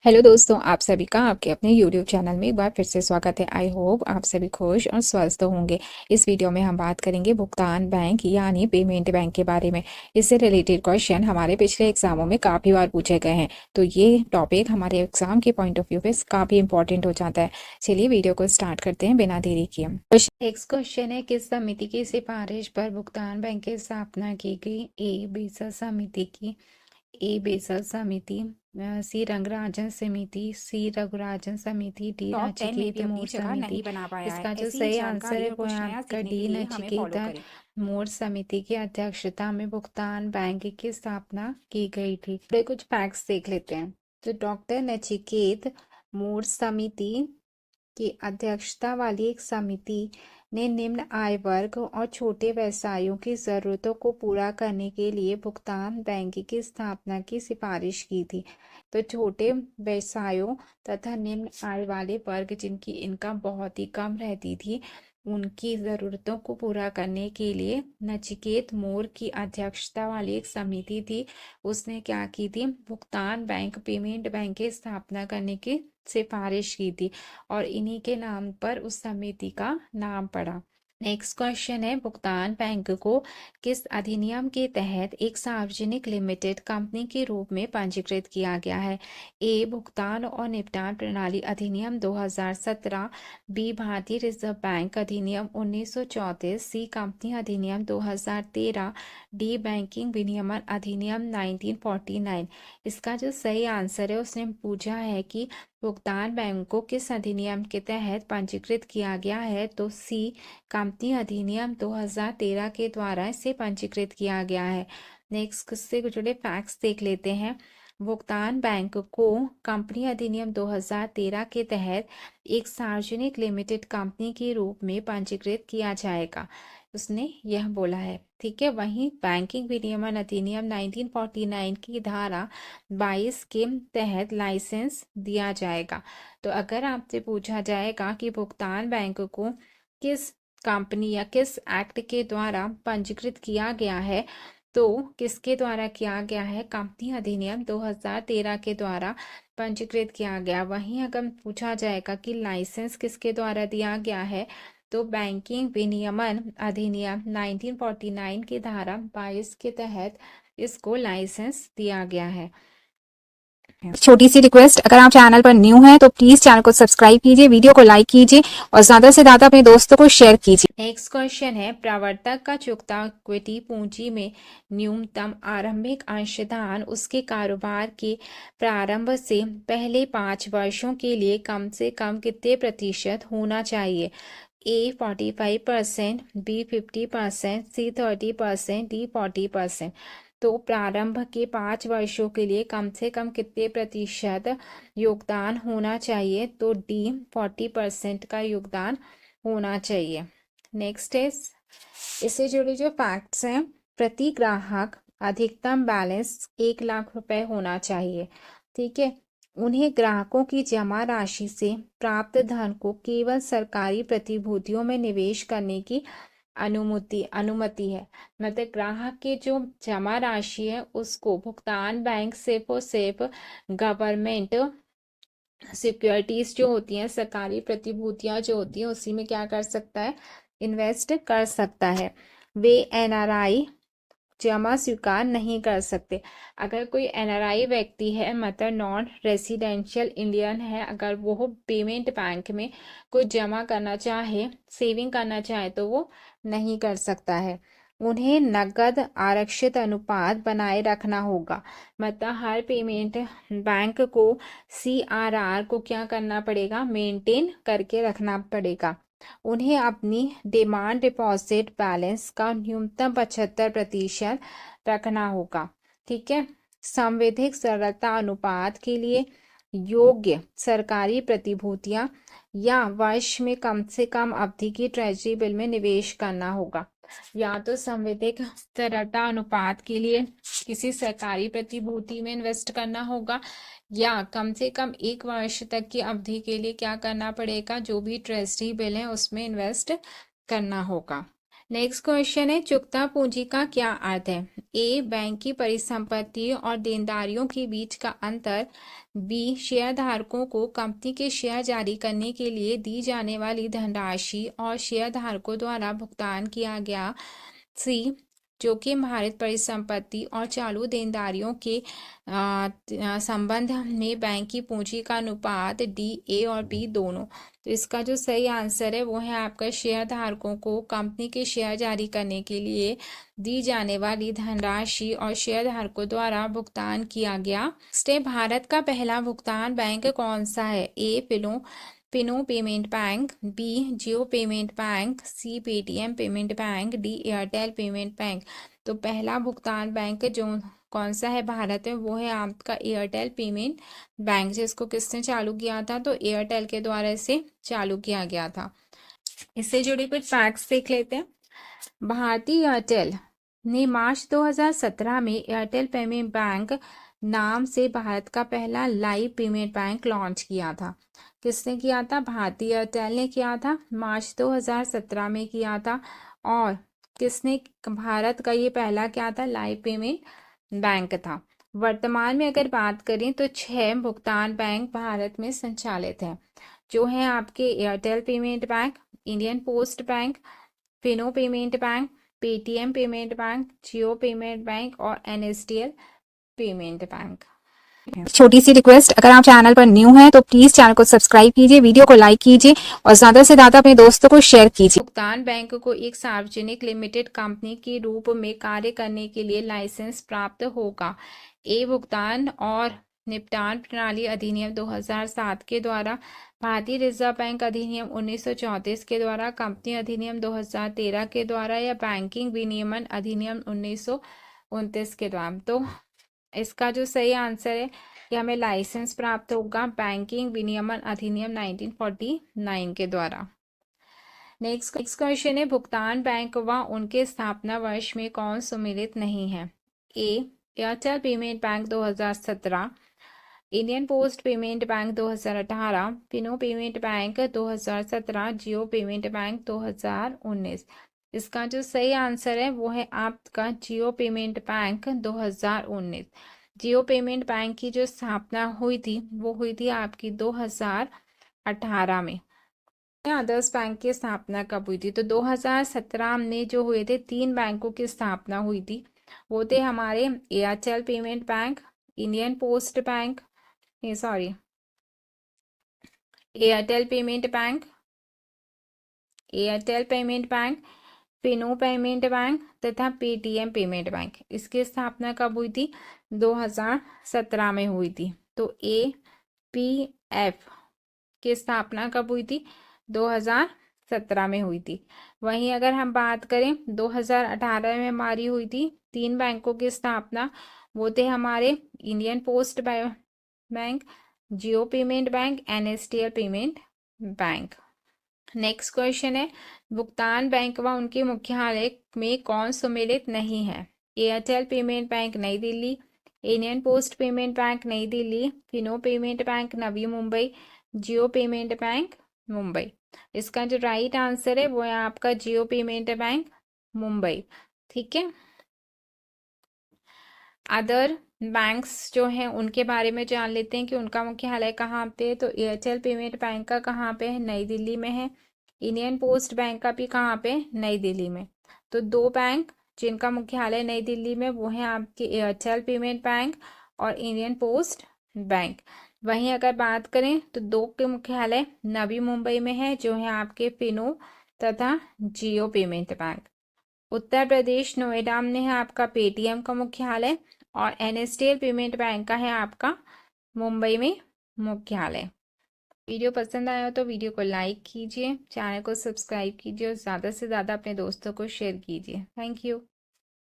Hello दोस्तों, आप सभी का आपके अपने यूट्यूब चैनल में एक बार फिर से स्वागत है। आई होप आप सभी खुश और स्वस्थ होंगे। इस वीडियो में हम बात करेंगे भुगतान बैंक यानी पेमेंट बैंक के बारे में। इससे रिलेटेड क्वेश्चन हमारे पिछले एग्जामों में काफ़ी बार पूछे गए हैं, तो ये टॉपिक हमारे एग्जाम के पॉइंट ऑफ व्यू पे काफ़ी इंपॉर्टेंट हो जाता है। चलिए वीडियो को स्टार्ट करते हैं बिना देरी किए। नेक्स्ट क्वेश्चन है, किस समिति की सिफारिश पर भुगतान बैंक की स्थापना की गई? ए बेसल समिति की, ए बेसल समिति, सी रंगराजन समिति, सी रघुराजन समिति, डी टॉप 10 में भी नचिकेत अपनी मोर जगह समिति। नहीं बना पाया है। इसका जो ऐसी ही सही आंसर जानकारी है और वो कुछ है नया आपका सीखने के डी लिए हमें फॉलो नचिकेता करें। मोर समिति की अध्यक्षता में भुगतान बैंक की स्थापना की गई थी। थोड़े कुछ फैक्ट्स देख लेते हैं। तो डॉक्टर नचिकेत मोर समिति की अध्यक्षता वाली एक समिति ने निम्न आय वर्ग और छोटे व्यवसायों की ज़रूरतों को पूरा करने के लिए भुगतान बैंक की स्थापना की सिफारिश की थी। तो छोटे व्यवसायों तथा निम्न आय वाले वर्ग जिनकी इनकम बहुत ही कम रहती थी, उनकी ज़रूरतों को पूरा करने के लिए नचिकेत मोर की अध्यक्षता वाली एक समिति थी। उसने क्या की थी? भुगतान बैंक पेमेंट बैंक की स्थापना करने की सिफारिश की थी और इन्हीं के नाम पर उस समिति का नाम पड़ा। नेक्स्ट क्वेश्चन है, भुगतान बैंक को किस अधिनियम के तहत एक सार्वजनिक लिमिटेड कंपनी के रूप में पंजीकृत किया गया है? ए भुगतान और निपटान प्रणाली अधिनियम 2017, बी भारतीय रिजर्व बैंक अधिनियम 1934, सी कंपनी अधिनियम 2013, डी बैंकिंग विनियमन अधिनियम 1949। इसका जो सही आंसर है, उसने पूछा है कि भुगतान बैंक को किस अधिनियम के तहत पंजीकृत किया गया है, तो सी कंपनी अधिनियम 2013 के द्वारा इसे पंजीकृत किया गया है। नेक्स्ट से जुड़े फैक्ट्स देख लेते हैं। भुगतान बैंक को कंपनी अधिनियम 2013 के तहत एक सार्वजनिक लिमिटेड कंपनी के रूप में पंजीकृत किया जाएगा, उसने यह बोला है। ठीक है, वहीं बैंकिंग विनियमन अधिनियम 1949 की धारा 22 के तहत लाइसेंस दिया जाएगा। तो अगर आपसे पूछा जाएगा कि भुगतान बैंक को किस कंपनी या किस एक्ट के द्वारा पंजीकृत किया गया है, तो किसके द्वारा किया गया है? कंपनी अधिनियम 2013 के द्वारा पंजीकृत किया गया। वहीं अगर पूछा जाएगा कि लाइसेंस किसके द्वारा दिया गया है, तो बैंकिंग विनियमन अधिनियम 1949 की धारा 22 के तहत इसको लाइसेंस दिया गया है। छोटी सी रिक्वेस्ट, अगर आप चैनल पर न्यू हैं तो प्लीज चैनल को सब्सक्राइब कीजिए, वीडियो को लाइक कीजिए और ज्यादा से ज्यादा अपने दोस्तों को शेयर कीजिए। नेक्स्ट क्वेश्चन है, प्रवर्तक का चुकता इक्विटी पूंजी में न्यूनतम आरंभिक अंशदान उसके कारोबार के प्रारंभ से पहले 5 वर्षों के लिए कम से कम कितने प्रतिशत होना चाहिए? ए 45%, बी 50%, सी 30%, डी 40%। तो प्रारंभ के 5 वर्षों के लिए कम से कम कितने प्रतिशत योगदान होना चाहिए? तो डी 40% का योगदान होना चाहिए। नेक्स्ट है, इससे जुड़े जो फैक्ट्स हैं, प्रति ग्राहक अधिकतम बैलेंस 1 लाख रुपए होना चाहिए। ठीक है, उन्हें ग्राहकों की जमा राशि से प्राप्त धन को केवल सरकारी प्रतिभूतियों में निवेश करने की अनुमति है। मतलब ग्राहक की जो जमा राशि है उसको भुगतान बैंक सिर्फ और सिर्फ गवर्नमेंट सिक्योरिटीज जो होती हैं, सरकारी प्रतिभूतियां जो होती हैं, उसी में क्या कर सकता है? इन्वेस्ट कर सकता है। वे एनआरआई जमा स्वीकार नहीं कर सकते। अगर कोई एनआरआई व्यक्ति है, मतलब नॉन रेसिडेंशियल इंडियन है, अगर वो पेमेंट बैंक में कुछ जमा करना चाहे, सेविंग करना चाहे, तो वो नहीं कर सकता है। उन्हें नकद आरक्षित अनुपात बनाए रखना होगा। मतलब हर पेमेंट बैंक को सीआरआर को क्या करना पड़ेगा? मेंटेन करके रखना पड़ेगा। उन्हें अपनी डिमांड डिपॉजिट बैलेंस का न्यूनतम 75% रखना होगा। ठीक है, संविधिक सरलता अनुपात के लिए योग्य सरकारी प्रतिभूतियां या वर्ष में कम से कम अवधि की ट्रेजरी बिल में निवेश करना होगा। या तो संविधिक तरलता अनुपात के लिए किसी सरकारी प्रतिभूति में इन्वेस्ट करना होगा, या कम से कम 1 वर्ष तक की अवधि के लिए क्या करना पड़ेगा? जो भी ट्रेजरी बिल है उसमें इन्वेस्ट करना होगा। नेक्स्ट क्वेश्चन है, चुकता पूंजी का क्या अर्थ है? ए, बैंक की परिसंपत्ति और देनदारियों के बीच का अंतर। बी, शेयरधारकों को कंपनी के शेयर जारी करने के लिए दी जाने वाली धनराशि और शेयरधारकों द्वारा भुगतान किया गया। सी, जोखिम भारित परिसंपत्ति और चालू देनदारियों के संबंध में बैंक की पूंजी का अनुपात। डी, ए और बी दोनों। तो इसका जो सही आंसर है वो है आपका शेयर धारकों को कंपनी के शेयर जारी करने के लिए दी जाने वाली धनराशि और शेयर धारकों द्वारा भुगतान किया गया। नेक्स्ट है, भारत का पहला भुगतान बैंक कौन सा है? A, Fino payment bank. B, Jio payment bank. C, Paytm payment bank. D, Airtel payment bank. तो पहला भुगतान बैंक जो कौन सा है भारत में, वो है आपका एयरटेल पेमेंट बैंक। जिसको किसने चालू किया था? तो एयरटेल के द्वारा इसे चालू किया गया था। इससे जुड़े कुछ फैक्ट्स देख लेते हैं। भारतीय एयरटेल ने मार्च 2017 में एयरटेल पेमेंट बैंक नाम से भारत का पहला लाइव पेमेंट बैंक लॉन्च किया था। किसने किया था? भारतीय एयरटेल ने किया था, मार्च 2017 में किया था। और किसने, भारत का ये पहला क्या था? लाइव पेमेंट बैंक था। वर्तमान में अगर बात करें तो 6 भुगतान बैंक भारत में संचालित हैं, जो हैं आपके Airtel payment bank, Indian post bank, Fino payment bank, Paytm payment bank, Jio payment bank और एनएसडीएल पेमेंट बैंक। छोटी सी रिक्वेस्ट, अगर आप चैनल पर न्यू हैं तो प्लीज चैनल को सब्सक्राइब कीजिए, वीडियो को लाइक कीजिए और ज्यादा से ज्यादा अपने दोस्तों को शेयर कीजिए। भुगतान बैंक को एक सार्वजनिक लिमिटेड कंपनी के रूप में कार्य करने के लिए लाइसेंस प्राप्त होगा। ए, भुगतान और निपटान प्रणाली अधिनियम 2007 के द्वारा, भारतीय रिजर्व बैंक अधिनियम 1934 के द्वारा, कंपनी अधिनियम 2013 के द्वारा या बैंकिंग विनियमन अधिनियम 1929 के द्वारा। तो इसका जो सही आंसर है कि हमें लाइसेंस प्राप्त होगा बैंकिंग विनियमन अधिनियम 1949 के द्वारा। नेक्स्ट क्वेश्चन है, भुगतान बैंक व उनके स्थापना वर्ष में कौन सम्मिलित नहीं है? A, Airtel payment bank 2017, Indian post payment bank 2018, Fino payment bank 2017, Jio payment bank 2019। इसका जो सही आंसर है वो है आपका Jio payment bank 2019। Jio payment bank की जो स्थापना हुई थी वो हुई थी आपकी 2018 में। अदर्स बैंक की स्थापना कब हुई थी? तो 2017 में जो हुए थे 3 बैंकों की स्थापना हुई थी, वो थे हमारे Airtel payment bank, Indian post bank, sorry Airtel payment bank, Fino payment bank तथा पेटीएम पेमेंट बैंक। इसकी स्थापना कब हुई थी? 2017 में हुई थी। तो एपीएफ की स्थापना कब हुई थी? 2017 में हुई थी। वहीं अगर हम बात करें 2018 में हमारी हुई थी 3 बैंकों की स्थापना, वो थे हमारे Indian post bank, Jio payment bank, NSDL payment bank. Next question है, भुगतान बैंक व उनके मुख्यालय में कौन सम्मिलित नहीं है? एयरटेल पेमेंट बैंक नई Delhi, Indian post payment bank नई दिल्ली, फिनो पेमेंट बैंक नवी मुंबई, जियो पेमेंट बैंक मुंबई। इसका जो राइट आंसर है वो है आपका जियो पेमेंट बैंक मुंबई। ठीक है, अदर बैंक्स जो हैं उनके बारे में जान लेते हैं कि उनका मुख्यालय कहाँ पे है। तो एयरटेल पेमेंट बैंक का कहाँ पे है? नई दिल्ली में है। इंडियन पोस्ट बैंक का भी कहाँ पे? नई दिल्ली में। तो 2 बैंक जिनका मुख्यालय नई दिल्ली में, वो है आपके एयरटेल पेमेंट बैंक और इंडियन पोस्ट बैंक। वहीं अगर बात करें तो 2 के मुख्यालय नवी मुंबई में है, जो है आपके फिनो तथा जियो पेमेंट बैंक। उत्तर प्रदेश नोएडा में है आपका पेटीएम का मुख्यालय और एनएसडीएल पेमेंट बैंक का है आपका मुंबई में मुख्यालय। वीडियो पसंद आया हो तो वीडियो को लाइक कीजिए, चैनल को सब्सक्राइब कीजिए और ज़्यादा से ज़्यादा अपने दोस्तों को शेयर कीजिए। Thank you.